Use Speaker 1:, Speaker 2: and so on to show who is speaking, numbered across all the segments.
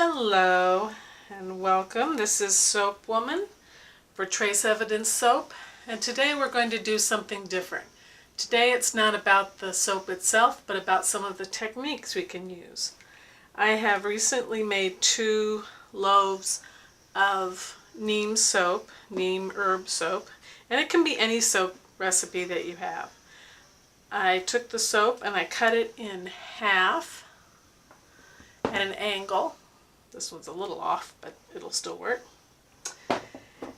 Speaker 1: Hello and welcome. This is Soap Woman for Trace Evidence Soap, and today we're going to do something different. Today it's not about the soap itself, but about some of the techniques we can use. I have recently made 2 loaves of neem soap, neem herb soap, and it can be any soap recipe that you have. I took the soap and I cut it in half at an angle. This one's a little off, but it'll still work.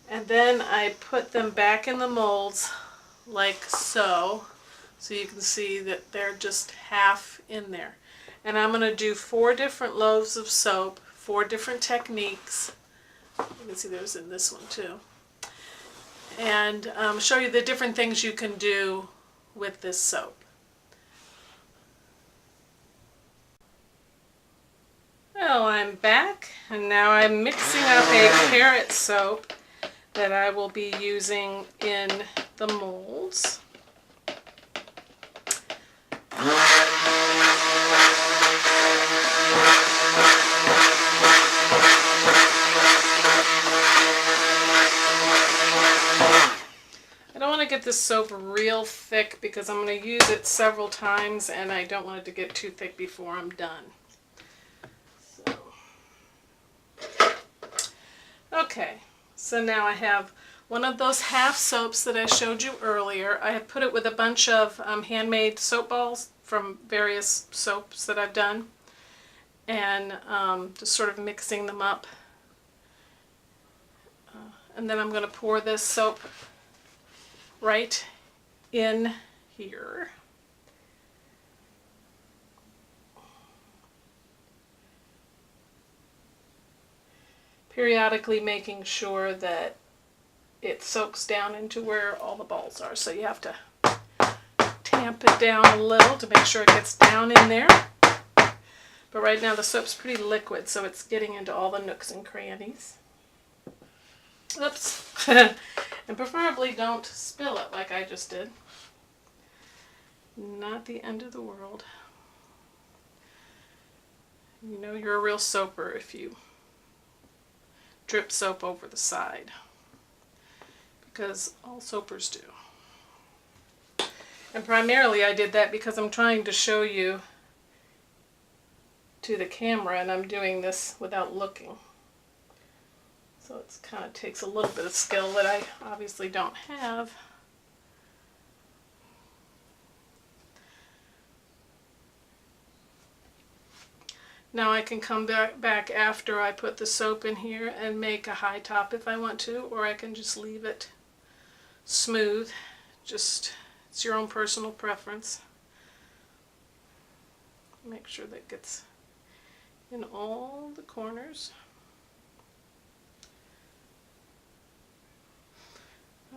Speaker 1: And then I put them back in the molds like so. So you can see that they're just half in there. And I'm going to do 4 different loaves of soap, 4 different techniques. You can see there's in this one too. And show you the different things you can do with this soap. Well, I'm back, and now I'm mixing up a carrot soap that I will be using in the molds. I don't want to get this soap real thick because I'm going to use it several times, and I don't want it to get too thick before I'm done. Okay, so now I have one of those half soaps that I showed you earlier. I have put it with a bunch of handmade soap balls from various soaps that I've done, and just sort of mixing them up. And then I'm going to pour this soap right in here. Periodically making sure that it soaks down into where all the balls are. So you have to tamp it down a little to make sure it gets down in there. But right now the soap's pretty liquid, so it's getting into all the nooks and crannies. Oops. And preferably don't spill it like I just did. Not the end of the world. You know you're a real soaper if you drip soap over the side, because all soapers do. And primarily I did that because I'm trying to show you to the camera, and I'm doing this without looking. So it kind of takes a little bit of skill that I obviously don't have. Now I can come back after I put the soap in here and make a high top if I want to, or I can just leave it smooth. Just, it's your own personal preference. Make sure that gets in all the corners.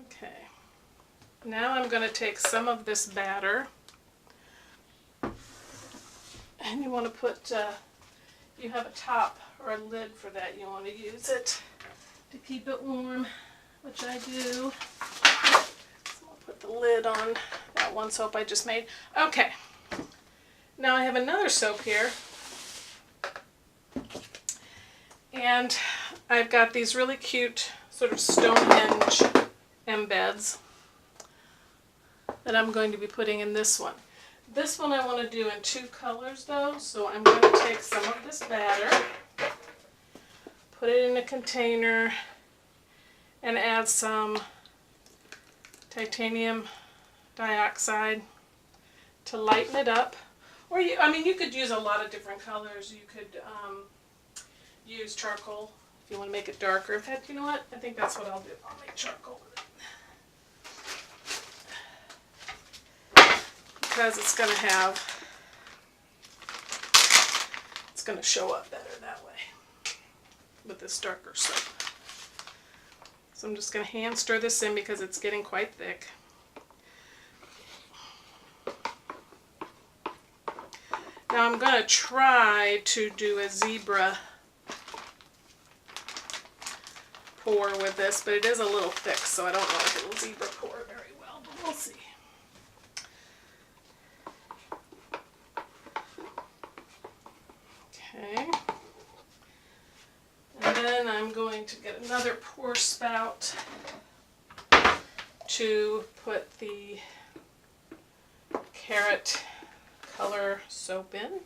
Speaker 1: Okay. Now I'm going to take some of this batter, and you want to put you have a top or a lid for that, you want to use it to keep it warm, which I do. So I'll put the lid on that one soap I just made. Okay, now I have another soap here, and I've got these really cute sort of Stonehenge embeds that I'm going to be putting in this one. This one I want to do in 2 colors though, so I'm going to take some of this batter, put it in a container, and add some titanium dioxide to lighten it up. Or you could use a lot of different colors. You could use charcoal if you want to make it darker. In fact, you know what? I think that's what I'll do. I'll make charcoal with it. Because it's going to show up better that way with this darker soap. So I'm just going to hand stir this in because it's getting quite thick. Now I'm going to try to do a zebra pour with this, but it is a little thick, so I don't know if it'll zebra pour very well, but we'll see. Okay. going to get another pour spout to put the carrot color soap in.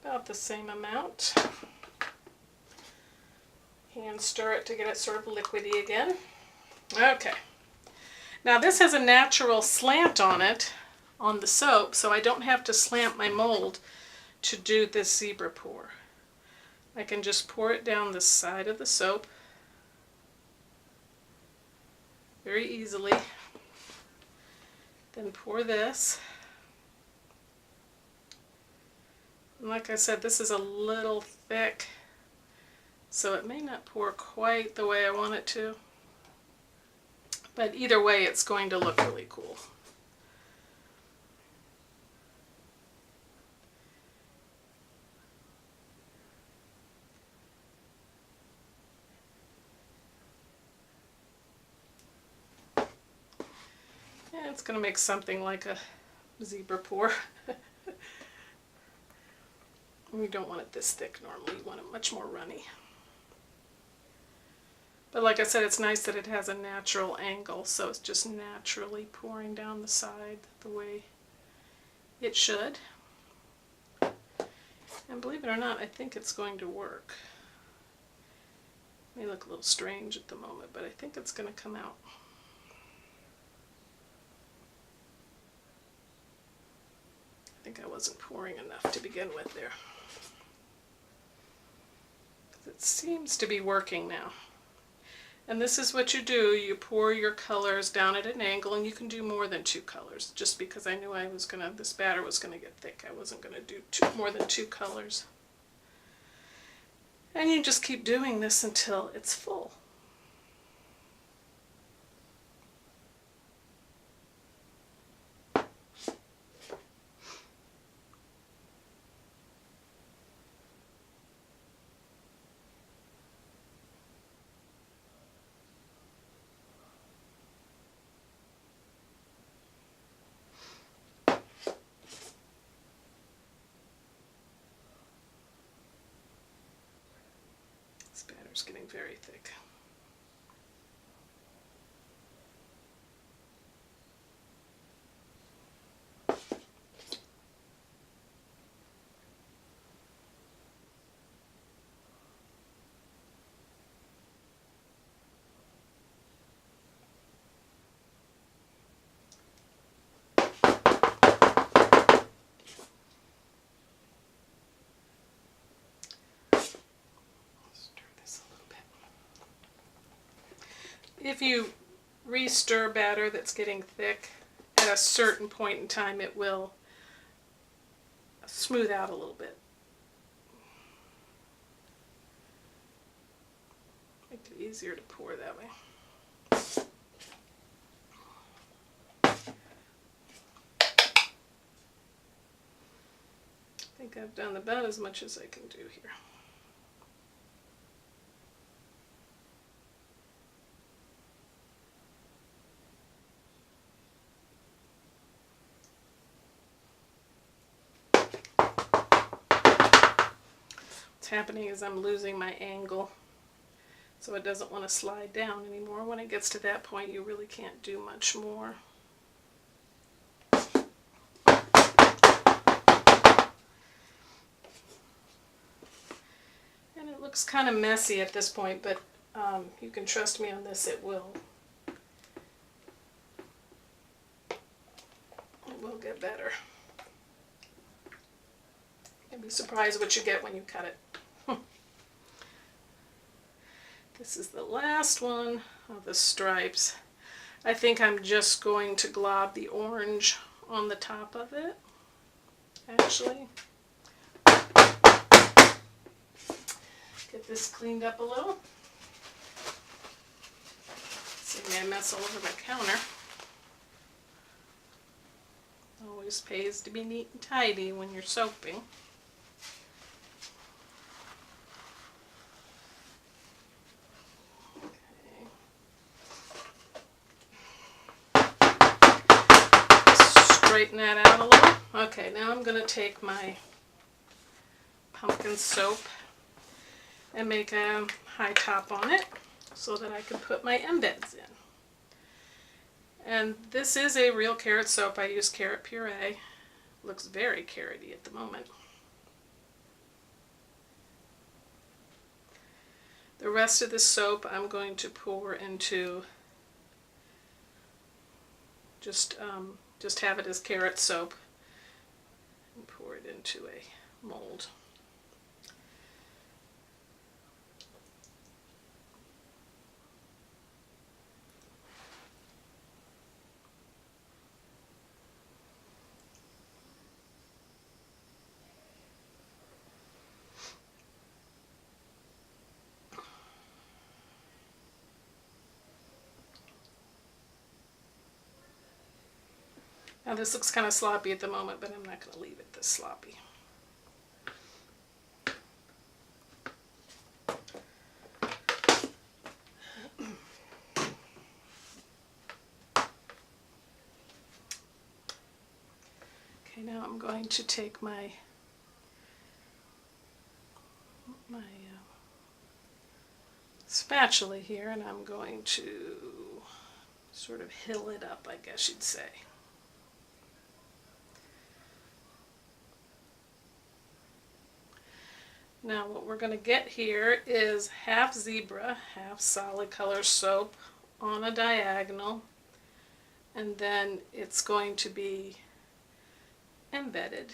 Speaker 1: About the same amount. Hand stir it to get it sort of liquidy again. Okay. Now this has a natural slant on it, on the soap, so I don't have to slant my mold to do this zebra pour. I can just pour it down the side of the soap very easily. Then pour this. And like I said, this is a little thick, so it may not pour quite the way I want it to. But either way, it's going to look really cool. Yeah, it's going to make something like a zebra pour. We don't want it this thick normally, you want it much more runny. But like I said, it's nice that it has a natural angle, so it's just naturally pouring down the side the way it should. And believe it or not, I think it's going to work. It may look a little strange at the moment, but I think it's going to come out. I think I wasn't pouring enough to begin with there. It seems to be working now. And this is what you do. You pour your colors down at an angle, and you can do more than 2 colors. Just because I knew this batter was gonna get thick, I wasn't gonna do more than 2 colors. And you just keep doing this until it's full. This batter's getting very thick. If you re-stir batter that's getting thick, at a certain point in time it will smooth out a little bit. Make it easier to pour that way. I think I've done about as much as I can do here. Happening is I'm losing my angle, so it doesn't want to slide down anymore. When it gets to that point, you really can't do much more. And it looks kind of messy at this point, but you can trust me on this, it will get better. You'll be surprised what you get when you cut it. This is the last one of the stripes. I think I'm just going to glob the orange on the top of it, actually. Get this cleaned up a little. See me, I mess all over my counter. Always pays to be neat and tidy when you're soaping. Straighten that out a little. Okay, now I'm going to take my pumpkin soap, and make a high top on it so that I can put my embeds in. And this is a real carrot soap. I use carrot puree. Looks very carroty at the moment. The rest of the soap I'm going to pour into, just have it as carrot soap and pour it into a mold. Now this looks kind of sloppy at the moment, but I'm not going to leave it this sloppy. Okay, now I'm going to take my spatula here, and I'm going to sort of hill it up, I guess you'd say. Now what we're going to get here is half zebra, half solid color soap on a diagonal, and then it's going to be embedded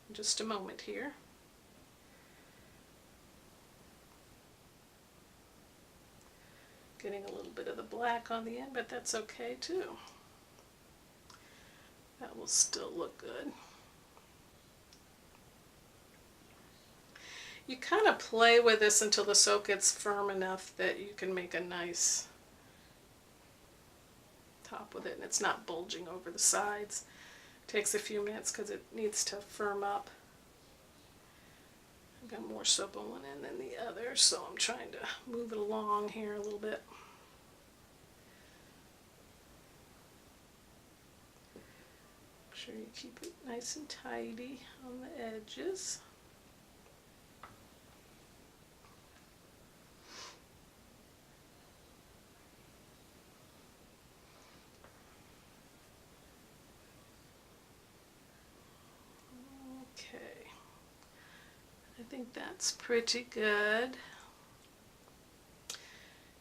Speaker 1: in just a moment here. Getting a little bit of the black on the end, but that's okay too. That will still look good. You kind of play with this until the soap gets firm enough that you can make a nice top with it and it's not bulging over the sides. It takes a few minutes because it needs to firm up. I've got more soap on one end than the other, so I'm trying to move it along here a little bit. Make sure you keep it nice and tidy on the edges. I think that's pretty good.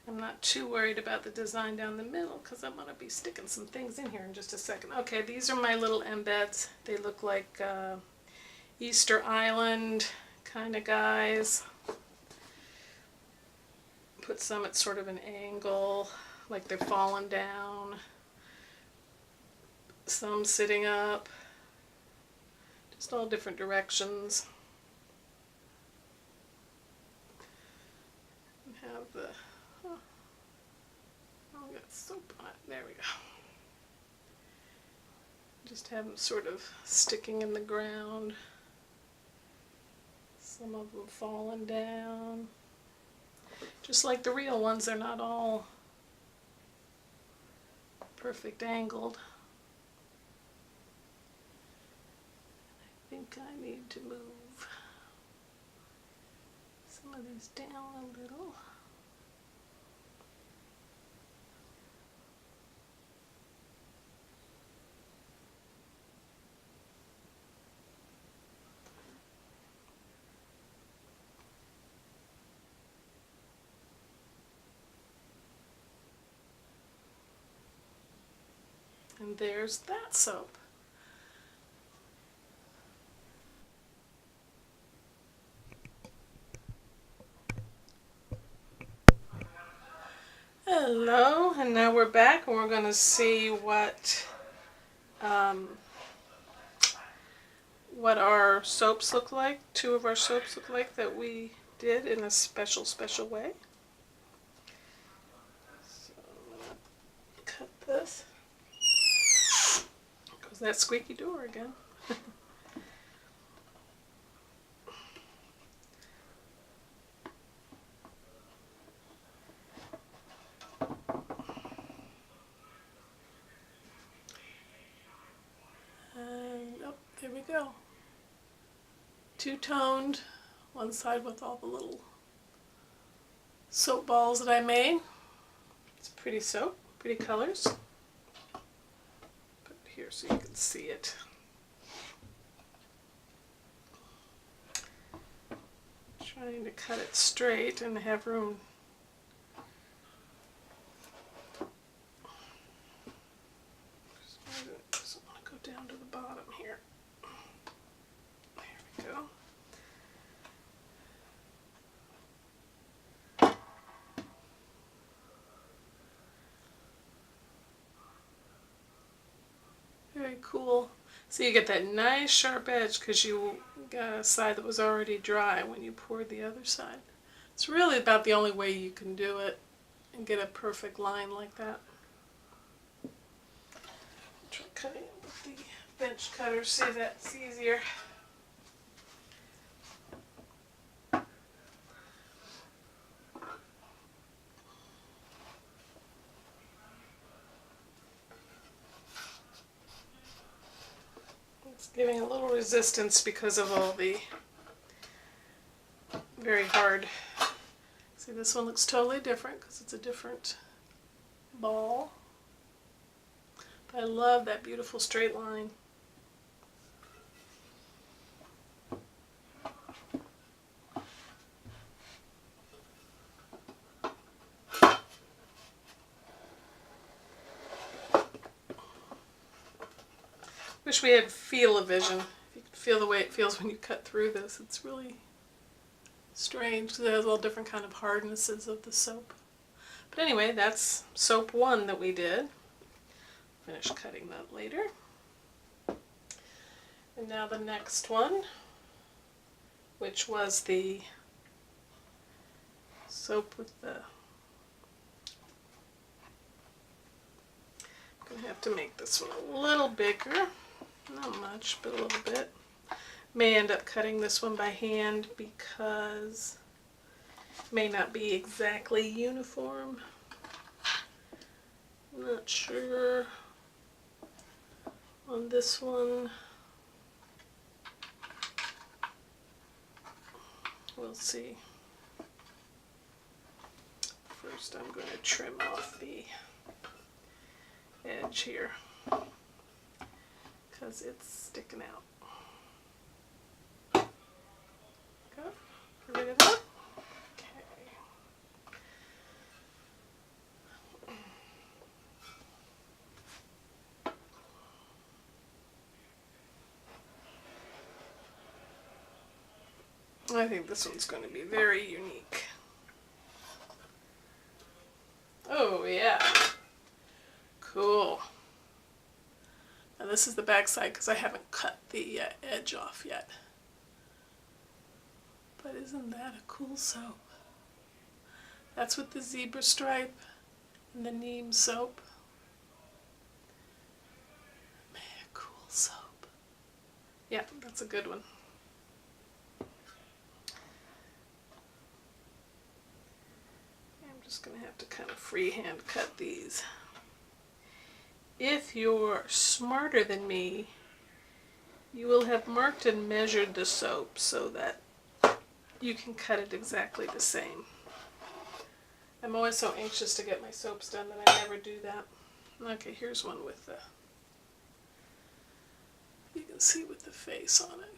Speaker 1: I'm not too worried about the design down the middle because I'm going to be sticking some things in here in just a second. Okay, these are my little embeds. They look like Easter Island kind of guys. Put some at sort of an angle, like they're falling down. Some sitting up. Just all different directions. Have the, oh, I got soap on it. There we go. Just have them sort of sticking in the ground. Some of them falling down. Just like the real ones, they're not all perfect angled. I think I need to move some of these down a little. And there's that soap. Hello, and now we're back and we're going to see what our soaps look like. Two of our soaps look like that we did in a special way. So I'm going to cut this. Goes that squeaky door again. There we go. Two-toned, one side with all the little soap balls that I made. It's pretty soap, pretty colors. Put it here so you can see it. Trying to cut it straight and have room. It doesn't want to go down to the bottom here. There we go. Very cool. So you get that nice sharp edge because you got a side that was already dry when you poured the other side. It's really about the only way you can do it and get a perfect line like that. Try cutting it with the bench cutter, see if that's easier. It's giving a little resistance because of all the very hard. See, this one looks totally different because it's a different ball. But I love that beautiful straight line. Wish we had feel-o-vision. If you could feel the way it feels when you cut through this, it's really strange because it has all different kind of hardnesses of the soap. But anyway, that's soap 1 that we did. Finish cutting that later. And now the next one, which was the soap with the... I'm going to have to make this one a little bigger. Not much, but a little bit. May end up cutting this one by hand because it may not be exactly uniform. I'm not sure on this one. We'll see. First I'm going to trim off the edge here because it's sticking out. Okay, get rid of that. I think this one's going to be very unique. Oh yeah, cool. Now this is the back side because I haven't cut the edge off yet. But isn't that a cool soap? That's with the zebra stripe and the neem soap. Man, cool soap. Yeah, that's a good one. I'm just going to have to kind of freehand cut these. If you're smarter than me, you will have marked and measured the soap so that you can cut it exactly the same. I'm always so anxious to get my soaps done that I never do that. Okay, here's one with the, you can see with the face on it.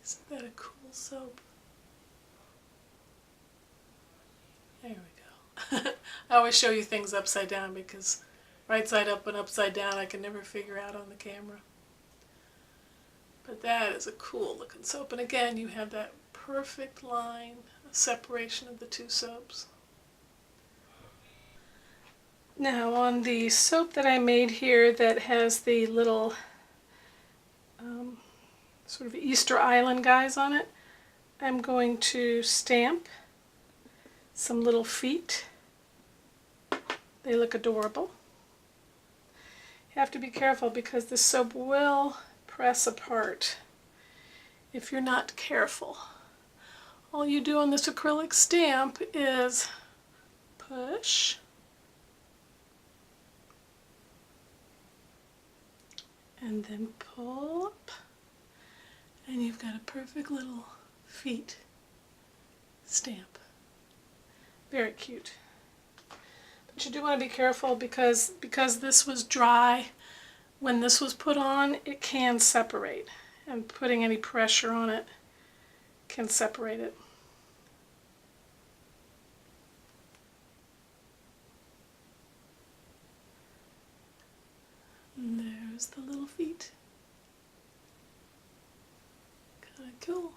Speaker 1: Isn't that a cool soap? There we go. I always show you things upside down because right side up and upside down I can never figure out on the camera. But that is a cool looking soap. And again, you have that perfect line of separation of the two soaps. Now on the soap that I made here that has the little sort of Easter Island guys on it, I'm going to stamp some little feet. They look adorable. You have to be careful because this soap will press apart if you're not careful. All you do on this acrylic stamp is push and then pull up, and you've got a perfect little feet stamp. Very cute. But you do want to be careful because this was dry. When this was put on, it can separate, and putting any pressure on it can separate it. And there's the little feet. Kind of cool.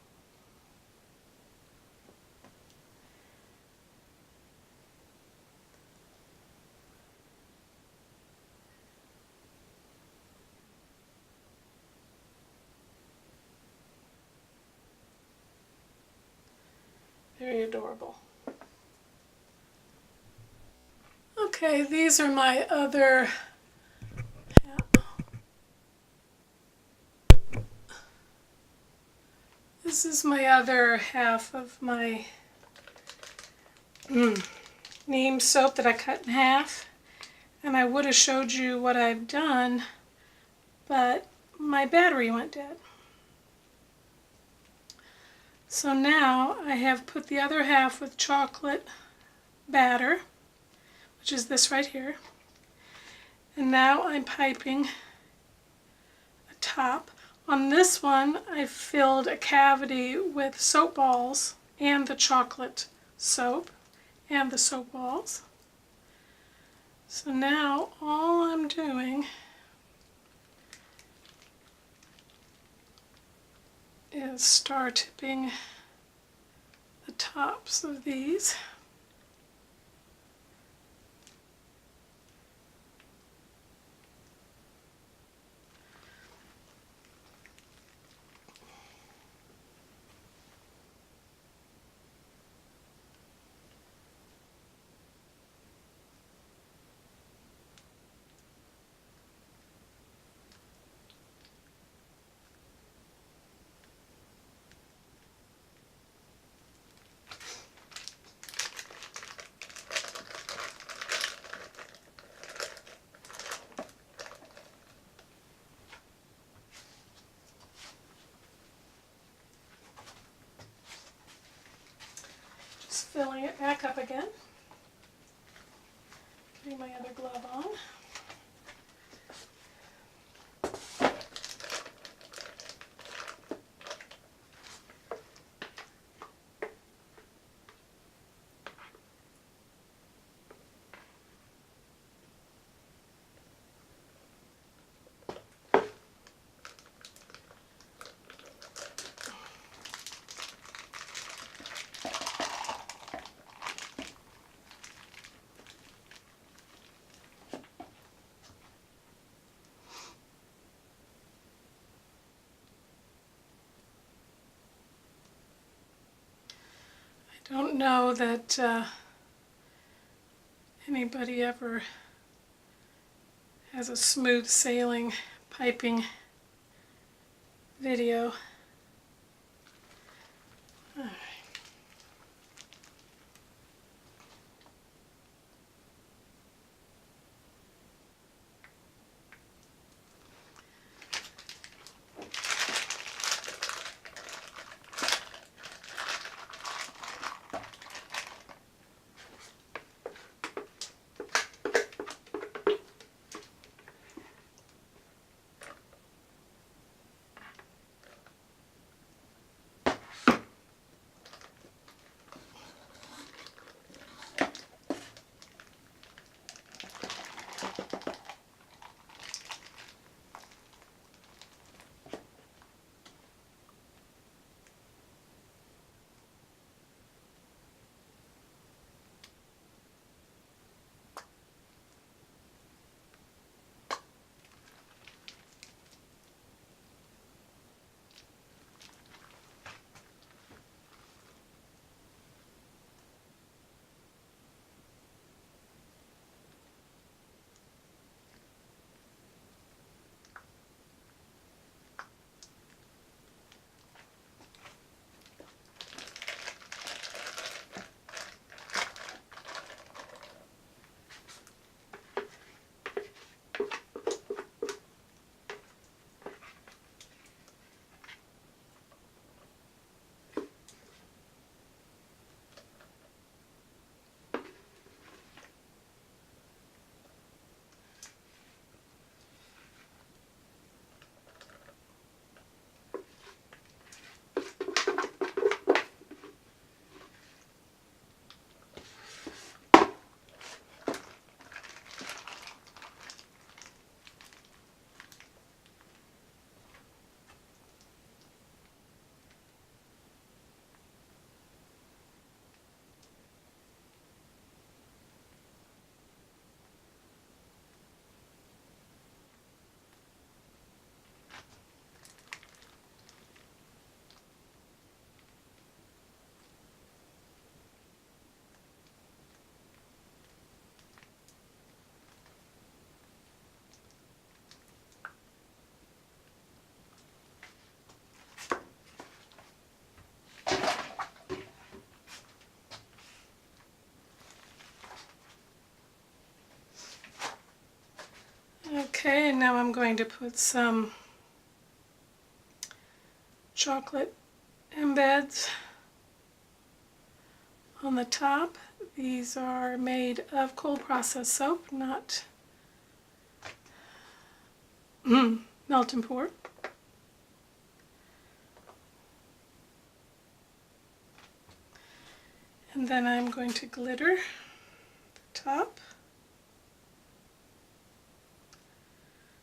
Speaker 1: Very adorable. Okay, these are my other This is my other half of my neem soap that I cut in half. And I would have showed you what I've done, but my battery went dead. So now I have put the other half with chocolate batter, which is this right here. And now I'm piping a top. On this one, I filled a cavity with soap balls and the chocolate soap and the soap balls. So now all I'm doing is star tipping the tops of these. Filling it back up again. Putting my other glove on. I don't know that anybody ever has a smooth sailing piping video. All right. Okay, and now I'm going to put some chocolate embeds on the top. These are made of cold processed soap, not melt and pour. And then I'm going to glitter the top.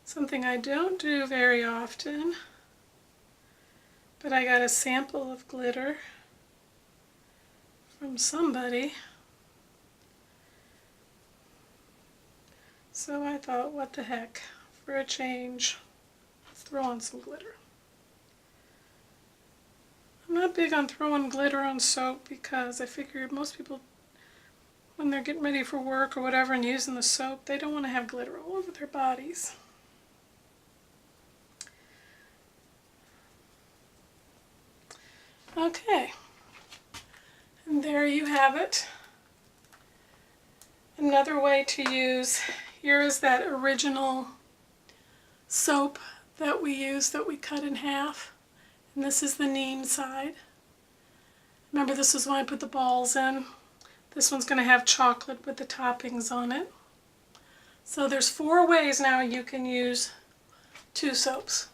Speaker 1: Something I don't do very often, but I got a sample of glitter from somebody. So I thought, what the heck, for a change, let's throw on some glitter. I'm not big on throwing glitter on soap because I figured most people, when they're getting ready for work or whatever and using the soap, they don't want to have glitter all over their bodies. Okay, and there you have it. Another way to use, here is that original soap that we used that we cut in half. And this is the neem side. Remember, this is when I put the balls in. This one's going to have chocolate with the toppings on it. So there's 4 ways now you can use 2 soaps.